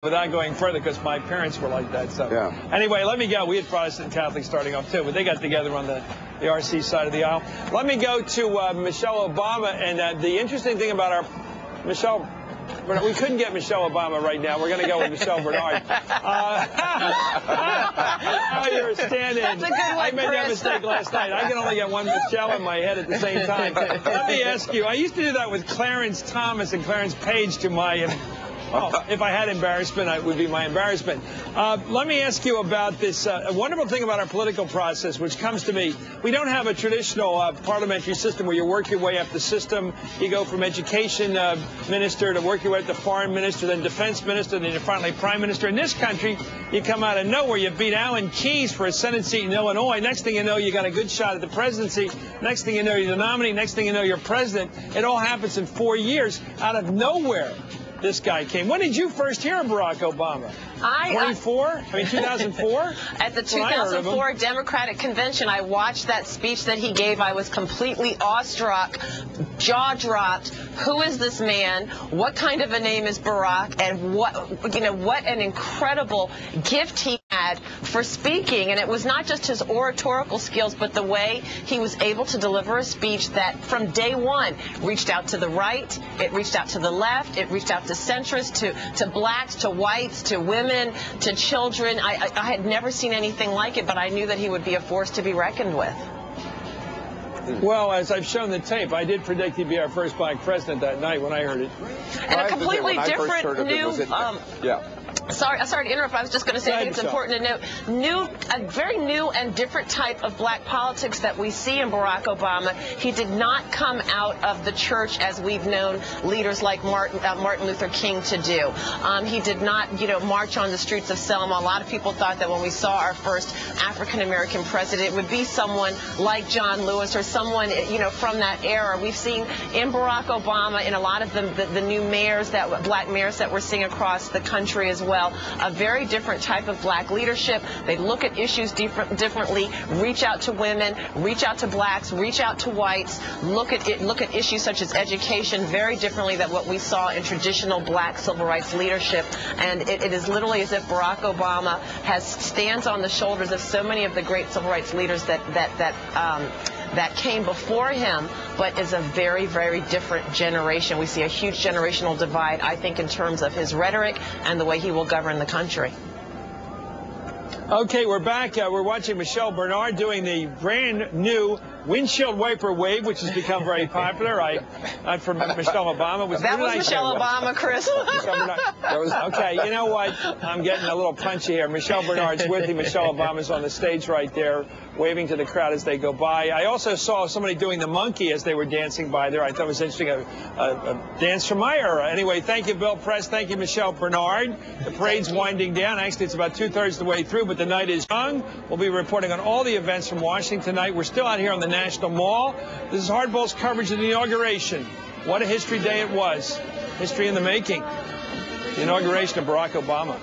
without going further, because my parents were like that. So yeah. Anyway, let me go. We had Protestant and Catholic starting off too, but they got together on the RC side of the aisle. Let me go to Michelle Obama. And the interesting thing about our Michelle, we couldn't get Michelle Obama right now. We're going to go with Michelle Bernard. You're a stand-in. That's a good one, I made that mistake last night. I can only get one Michelle in my head at the same time. Let me ask you, I used to do that with Clarence Thomas and Clarence Page to my... Oh, if I had embarrassment, it would be my embarrassment. Let me ask you about this wonderful thing about our political process, which comes to me. We don't have a traditional parliamentary system where you work your way up the system. You go from education minister to work your way up to foreign minister, then defense minister, then you're finally prime minister. In this country, you come out of nowhere. You beat Alan Keyes for a Senate seat in Illinois. Next thing you know, you got a good shot at the presidency. Next thing you know, you're the nominee. Next thing you know, you're president. It all happens in 4 years out of nowhere. This guy came. When did you first hear of Barack Obama? 24? I mean, 2004? At the 2004 Democratic Convention, I watched that speech that he gave. I was completely awestruck, jaw-dropped. Who is this man? What kind of a name is Barack? And what an incredible gift he had for speaking. And it was not just his oratorical skills, but the way he was able to deliver a speech that from day one reached out to the right, it reached out to the left, it reached out to centrists, to blacks, to whites, to women, to children. I had never seen anything like it, but I knew that he would be a force to be reckoned with. Well, as I've shown the tape, I did predict he'd be our first black president that night when I heard it. And a completely different new... Sorry to interrupt. I was just going to say, I think it's important to note, a very new and different type of black politics that we see in Barack Obama. He did not come out of the church as we've known leaders like Martin Luther King to do. He did not, march on the streets of Selma. A lot of people thought that when we saw our first African-American president, it would be someone like John Lewis or someone, from that era. We've seen in Barack Obama, in a lot of the new mayors, black mayors that we're seeing across the country as well, a very different type of black leadership. They look at issues differently, reach out to women, reach out to blacks, reach out to whites, look at issues such as education very differently than what we saw in traditional black civil rights leadership. And it is literally as if Barack Obama stands on the shoulders of so many of the great civil rights leaders that came before him, but is a very, very different generation. We see a huge generational divide, I think, in terms of his rhetoric and the way he will govern the country. Okay, we're back. We're watching Michelle Bernard doing the brand new windshield wiper wave, which has become very popular. I'm from Michelle Obama. That was Michelle Obama, Chris. Okay, you know what? I'm getting a little punchy here. Michelle Bernard's with you. Michelle Obama's on the stage right there, waving to the crowd as they go by. I also saw somebody doing the monkey as they were dancing by there. I thought it was interesting, a dance from my era. Anyway, thank you, Bill Press. Thank you, Michelle Bernard. The parade's winding down. Actually, it's about 2/3 the way through, but the night is young. We'll be reporting on all the events from Washington tonight. We're still out here on the National Mall. This is Hardball's coverage of the inauguration. What a history day it was. History in the making. The inauguration of Barack Obama.